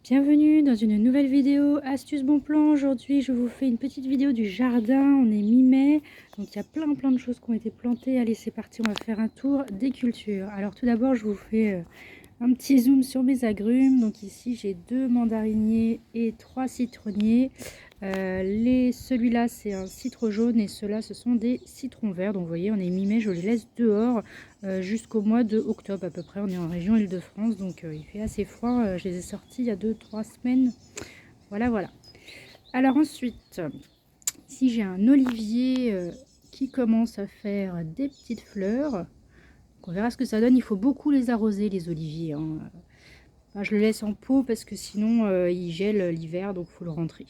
Bienvenue dans une nouvelle vidéo Astuce Bon Plan. Aujourd'hui, je vous fais une petite vidéo du jardin. On est mi-mai, donc il y a plein de choses qui ont été plantées. Allez, c'est parti, on va faire un tour des cultures. Alors tout d'abord, je vous fais un petit zoom sur mes agrumes. Donc ici, j'ai 2 mandariniers et 3 citronniers. Celui-là, c'est un citron jaune et ceux-là, ce sont des citrons verts. Donc vous voyez, on est mi-mai, je les laisse dehors jusqu'au mois de octobre à peu près. On est en région Île-de-France, donc il fait assez froid. Je les ai sortis il y a 2-3 semaines. Voilà. Alors ensuite, ici j'ai un olivier qui commence à faire des petites fleurs. Donc, on verra ce que ça donne. Il faut beaucoup les arroser, les oliviers, hein. Enfin, je le laisse en pot parce que sinon il gèle l'hiver, donc il faut le rentrer.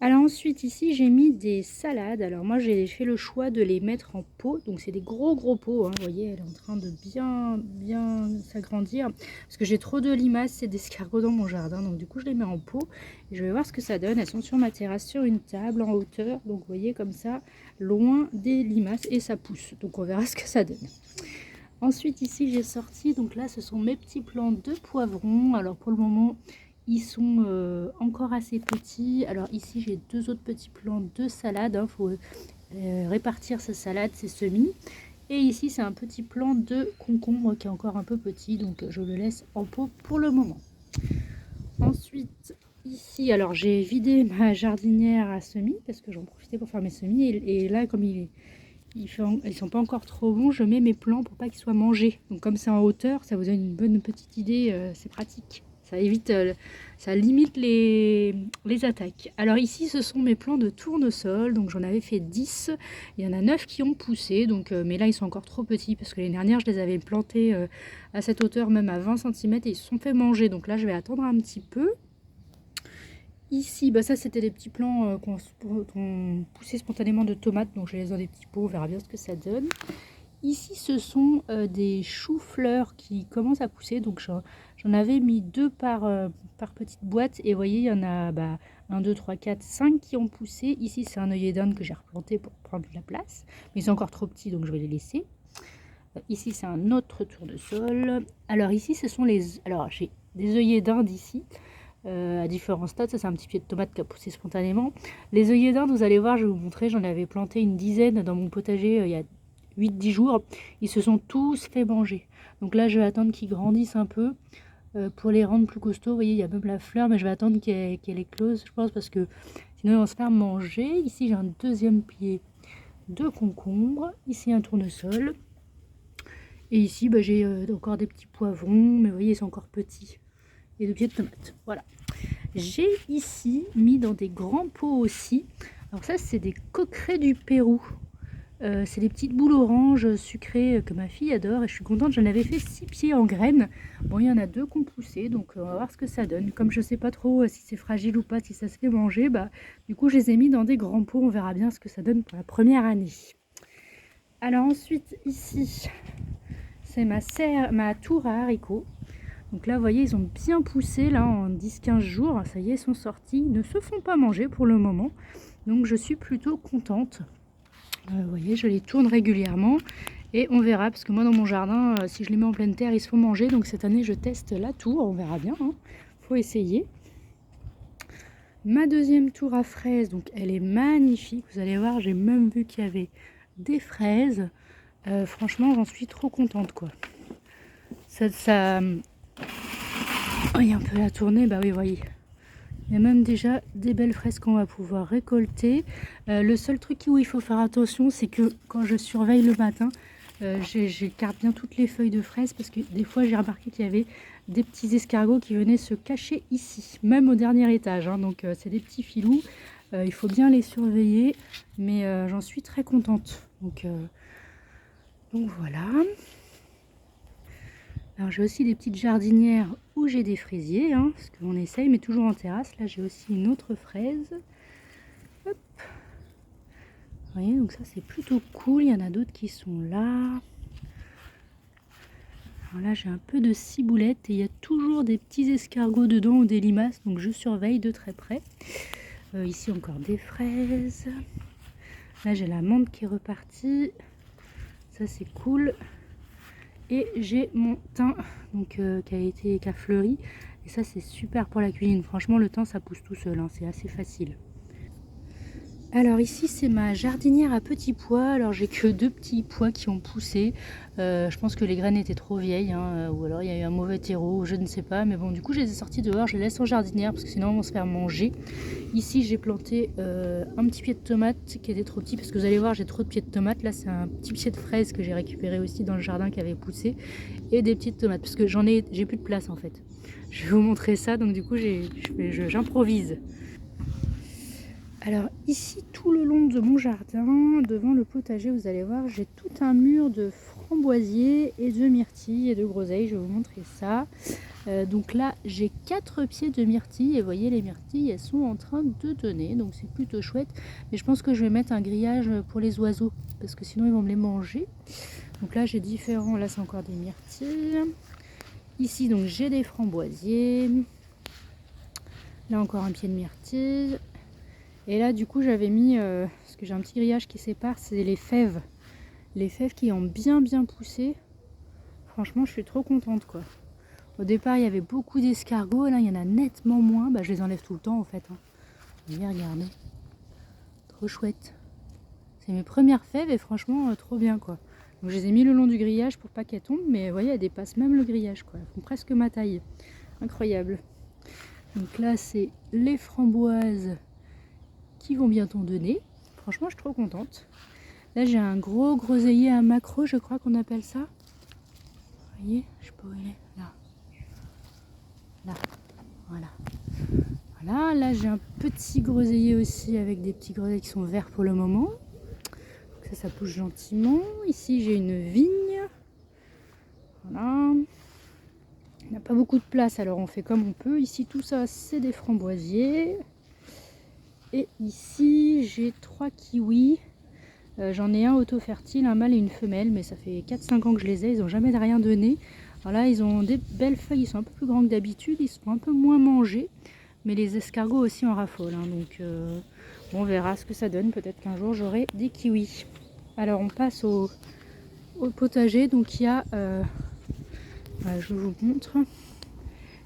Alors ensuite ici j'ai mis des salades. Alors moi j'ai fait le choix de les mettre en pot. Donc c'est des gros pots, hein. Vous voyez, elle est en train de bien s'agrandir. Parce que j'ai trop de limaces et d'escargots dans mon jardin. Donc du coup je les mets en pot. Et je vais voir ce que ça donne. Elles sont sur ma terrasse, sur une table en hauteur. Donc vous voyez comme ça, loin des limaces. Et ça pousse. Donc on verra ce que ça donne. Ensuite ici j'ai sorti, donc là ce sont mes petits plants de poivrons. Alors pour le moment ils sont encore assez petits. Alors ici j'ai 2 autres petits plants de salade, hein. Faut répartir sa salade, ses semis. Et ici c'est un petit plant de concombre qui est encore un peu petit, donc je le laisse en pot pour le moment. Ensuite ici, alors j'ai vidé ma jardinière à semis parce que j'en profitais pour faire mes semis. Et là comme ils sont pas encore trop bons, je mets mes plants pour pas qu'ils soient mangés. Donc comme c'est en hauteur, ça vous donne une bonne petite idée, c'est pratique. Ça évite, ça limite les attaques. Alors ici, ce sont mes plants de tournesol. Donc j'en avais fait 10. Il y en a 9 qui ont poussé. Donc, mais là, ils sont encore trop petits parce que l'année dernière, je les avais plantés à cette hauteur, même à 20 cm, et ils se sont fait manger. Donc là, je vais attendre un petit peu. Ici, bah ça c'était des petits plants qu'on poussait spontanément de tomates, donc je les ai dans des petits pots, on verra bien ce que ça donne. Ici ce sont des choux-fleurs qui commencent à pousser, donc j'en avais mis 2 par petite boîte, et vous voyez il y en a 1, 2, 3, 4, 5 qui ont poussé. Ici c'est un œillet d'Inde que j'ai replanté pour prendre de la place, mais ils sont encore trop petits donc je vais les laisser. Ici c'est un autre tournesol. Alors ici ce sont alors j'ai des œillets d'Inde ici. À différents stades, ça c'est un petit pied de tomate qui a poussé spontanément. Les œillets d'Inde, vous allez voir, je vais vous montrer, j'en avais planté une dizaine dans mon potager il y a 8-10 jours. Ils se sont tous fait manger. Donc là je vais attendre qu'ils grandissent un peu pour les rendre plus costauds. Vous voyez, il y a même la fleur, mais je vais attendre qu'elle éclose, je pense, parce que sinon ils vont se faire manger. Ici j'ai un deuxième pied de concombre, ici un tournesol, et ici j'ai encore des petits poivrons, mais vous voyez ils sont encore petits, et 2 pieds de tomates. Voilà. J'ai ici mis dans des grands pots aussi. Alors ça c'est des coquerets du Pérou. C'est des petites boules oranges sucrées que ma fille adore, et je suis contente. J'en avais fait 6 pieds en graines. Bon, il y en a 2 qui ont poussé, donc on va voir ce que ça donne. Comme je sais pas trop si c'est fragile ou pas, si ça se fait manger, du coup je les ai mis dans des grands pots. On verra bien ce que ça donne pour la première année. Alors ensuite ici c'est ma tour à haricots. Donc là, vous voyez, ils ont bien poussé là en 10-15 jours. Ça y est, ils sont sortis. Ils ne se font pas manger pour le moment. Donc je suis plutôt contente. Vous voyez, je les tourne régulièrement. Et on verra, parce que moi dans mon jardin, si je les mets en pleine terre, ils se font manger. Donc cette année, je teste la tour. On verra bien, hein. Faut essayer. Ma deuxième tour à fraises, donc elle est magnifique. Vous allez voir, j'ai même vu qu'il y avait des fraises. Franchement, j'en suis trop contente, quoi. Oh, il y a un peu la tournée, bah oui, voyez. Il y a même déjà des belles fraises qu'on va pouvoir récolter. Le seul truc où il faut faire attention, c'est que quand je surveille le matin, j'écarte bien toutes les feuilles de fraises, parce que des fois j'ai remarqué qu'il y avait des petits escargots qui venaient se cacher ici, même au dernier étage, hein. Donc c'est des petits filous, il faut bien les surveiller, mais j'en suis très contente. Donc voilà. Alors j'ai aussi des petites jardinières où j'ai des fraisiers, hein, parce qu'on essaye, mais toujours en terrasse. Là j'ai aussi une autre fraise. Hop. Vous voyez, donc ça c'est plutôt cool. Il y en a d'autres qui sont là. Alors là j'ai un peu de ciboulette et il y a toujours des petits escargots dedans ou des limaces, donc je surveille de très près. Ici encore des fraises. Là j'ai la menthe qui est repartie. Ça c'est cool. Et j'ai mon thym donc, qui a fleuri. Et ça c'est super pour la cuisine. Franchement le thym ça pousse tout seul, hein, c'est assez facile. Alors ici c'est ma jardinière à petits pois. Alors j'ai que 2 petits pois qui ont poussé. Je pense que les graines étaient trop vieilles, hein, ou alors il y a eu un mauvais terreau, je ne sais pas. Mais bon, du coup je les ai sortis dehors, je les laisse en jardinière parce que sinon on va se faire manger. Ici j'ai planté un petit pied de tomate qui était trop petit parce que vous allez voir j'ai trop de pieds de tomate. Là c'est un petit pied de fraise que j'ai récupéré aussi dans le jardin qui avait poussé. Et des petites tomates parce que j'ai plus de place en fait. Je vais vous montrer ça, donc du coup j'improvise. Alors ici tout le long de mon jardin, devant le potager, vous allez voir, j'ai tout un mur de framboisiers et de myrtilles et de groseilles. Je vais vous montrer ça. Donc là j'ai 4 pieds de myrtilles et vous voyez les myrtilles elles sont en train de donner, donc c'est plutôt chouette. Mais je pense que je vais mettre un grillage pour les oiseaux parce que sinon ils vont me les manger. Donc là j'ai différents, là c'est encore des myrtilles. Ici donc j'ai des framboisiers. Là encore un pied de myrtille. Et là du coup j'avais mis, parce que j'ai un petit grillage qui sépare, c'est les fèves. Les fèves qui ont bien poussé. Franchement je suis trop contente quoi. Au départ il y avait beaucoup d'escargots, là il y en a nettement moins. Bah, je les enlève tout le temps en fait. Hein. Regardez. Trop chouette. C'est mes premières fèves et franchement trop bien quoi. Donc je les ai mis le long du grillage pour pas qu'elles tombent. Mais vous voyez elles dépassent même le grillage quoi. Elles font presque ma taille. Incroyable. Donc là c'est les framboises qui vont bientôt donner. Franchement je suis trop contente. Là j'ai un gros groseillier à macro, je crois qu'on appelle ça. Vous voyez, je sais pas où il est. Là, voilà. Voilà, là j'ai un petit groseillier aussi avec des petits groseilles qui sont verts pour le moment. Donc ça pousse gentiment. Ici j'ai une vigne. Voilà. Il n'y a pas beaucoup de place alors on fait comme on peut. Ici tout ça c'est des framboisiers. Et ici j'ai 3 kiwis. J'en ai un auto-fertile, un mâle et une femelle, mais ça fait 4-5 ans que je les ai, ils n'ont jamais rien donné. Alors là, ils ont des belles feuilles, ils sont un peu plus grands que d'habitude, ils sont un peu moins mangés, mais les escargots aussi en raffolent. Hein, donc on verra ce que ça donne, peut-être qu'un jour j'aurai des kiwis. Alors on passe au potager, donc il y a, je vous montre,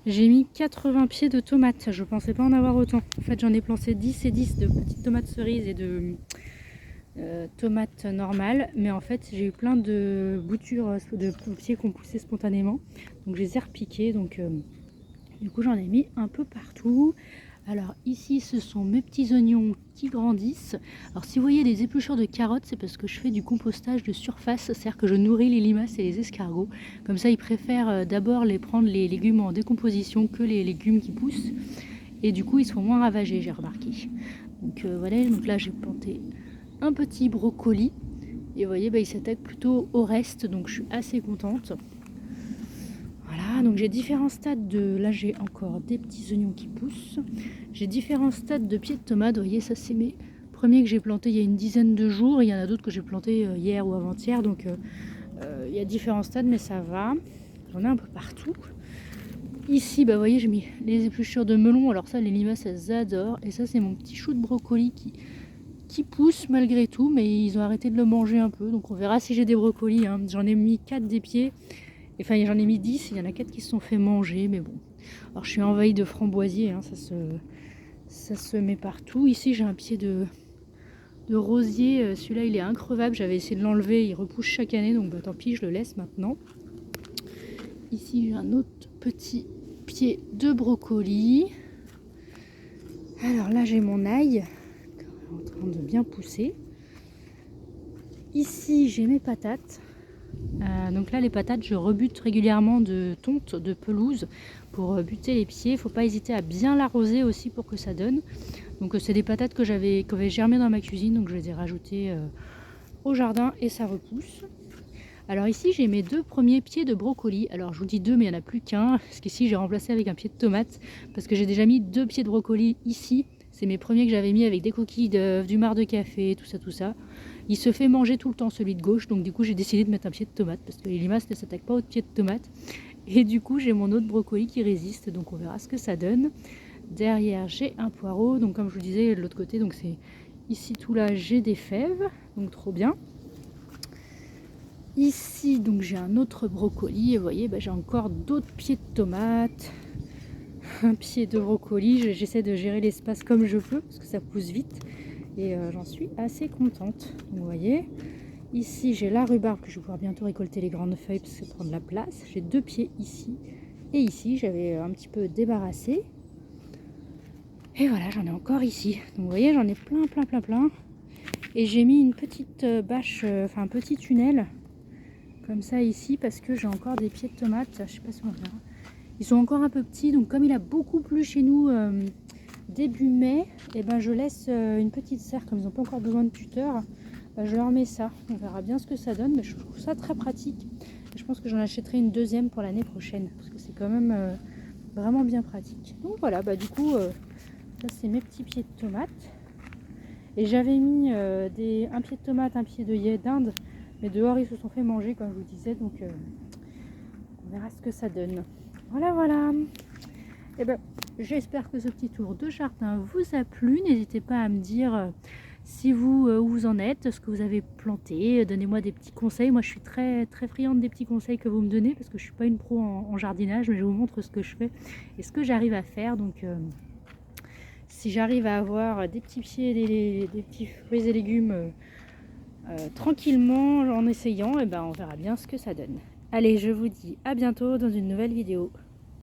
j'ai mis 80 pieds de tomates, je pensais pas en avoir autant. En fait j'en ai planté 10 et 10 de petites tomates cerises et de... tomates normales, mais en fait j'ai eu plein de boutures de pieds qui ont poussé spontanément, donc je les ai repiquées, donc du coup j'en ai mis un peu partout. Alors ici ce sont mes petits oignons qui grandissent. Alors si vous voyez des épluchures de carottes, c'est parce que je fais du compostage de surface, c'est-à-dire que je nourris les limaces et les escargots, comme ça ils préfèrent d'abord prendre les légumes en décomposition que les légumes qui poussent, et du coup ils sont moins ravagés, j'ai remarqué. Donc voilà, donc là j'ai planté un petit brocoli et vous voyez il s'attaque plutôt au reste, donc je suis assez contente. Voilà, donc j'ai différents stades de... Là j'ai encore des petits oignons qui poussent. J'ai différents stades de pieds de tomates. Vous voyez, ça c'est mes premiers que j'ai plantés il y a une dizaine de jours. Il y en a d'autres que j'ai plantés hier ou avant-hier, donc il y a différents stades, mais ça va. J'en ai un peu partout. Ici, vous voyez, j'ai mis les épluchures de melon. Alors ça, les limaces, elles adorent. Et ça, c'est mon petit chou de brocoli qui pousse malgré tout, mais ils ont arrêté de le manger un peu, donc on verra si j'ai des brocolis. Hein. J'en ai mis 4 des pieds, enfin j'en ai mis 10, il y en a 4 qui se sont fait manger, mais bon. Alors je suis envahie de framboisiers, hein. Ça se met partout. Ici j'ai un pied de rosier, celui-là il est increvable, j'avais essayé de l'enlever, il repousse chaque année, donc tant pis, je le laisse maintenant. Ici j'ai un autre petit pied de brocoli. Alors là j'ai mon ail en train de bien pousser. Ici j'ai mes patates. Donc là les patates je rebute régulièrement de tonte, de pelouse pour buter les pieds. Il ne faut pas hésiter à bien l'arroser aussi pour que ça donne. Donc c'est des patates que j'avais germé dans ma cuisine, donc je les ai rajoutées au jardin et ça repousse. Alors ici j'ai mes 2 premiers pieds de brocoli. Alors je vous dis 2 mais il n'y en a plus qu'un, parce qu'ici j'ai remplacé avec un pied de tomate, parce que j'ai déjà mis 2 pieds de brocoli ici. C'est mes premiers que j'avais mis avec des coquilles d'œufs, du marc de café, tout ça. Il se fait manger tout le temps celui de gauche, donc du coup j'ai décidé de mettre un pied de tomate, parce que les limaces ne s'attaquent pas au pied de tomate. Et du coup j'ai mon autre brocoli qui résiste, donc on verra ce que ça donne. Derrière j'ai un poireau, donc comme je vous disais de l'autre côté, donc c'est ici tout là j'ai des fèves, donc trop bien. Ici, donc j'ai un autre brocoli et vous voyez, j'ai encore d'autres pieds de tomates, un pied de brocoli. J'essaie de gérer l'espace comme je peux parce que ça pousse vite et j'en suis assez contente. Donc, vous voyez, ici j'ai la rhubarbe que je vais pouvoir bientôt récolter les grandes feuilles parce que ça prend de la place. J'ai 2 pieds ici et ici j'avais un petit peu débarrassé. Et voilà, j'en ai encore ici. Donc vous voyez, j'en ai plein. Et j'ai mis une petite bâche, enfin un petit tunnel comme ça ici parce que j'ai encore des pieds de tomates. Je sais pas si on verra. Ils sont encore un peu petits, donc comme il a beaucoup plu chez nous début mai, et ben je laisse une petite serre, comme ils n'ont pas encore besoin de tuteur, je leur mets ça. On verra bien ce que ça donne, mais je trouve ça très pratique. Et je pense que j'en achèterai une deuxième pour l'année prochaine, parce que c'est quand même vraiment bien pratique. Donc voilà, du coup, ça c'est mes petits pieds de tomates. Et j'avais mis un pied de tomate, un pied d'Inde, mais dehors ils se sont fait manger comme je vous disais, donc on verra ce que ça donne. Voilà. Et j'espère que ce petit tour de jardin vous a plu. N'hésitez pas à me dire si où vous en êtes, ce que vous avez planté. Donnez-moi des petits conseils. Moi je suis très friande des petits conseils que vous me donnez parce que je suis pas une pro en jardinage, mais je vous montre ce que je fais et ce que j'arrive à faire. Donc si j'arrive à avoir des petits pieds, des petits fruits et légumes tranquillement en essayant, et on verra bien ce que ça donne. Allez, je vous dis à bientôt dans une nouvelle vidéo.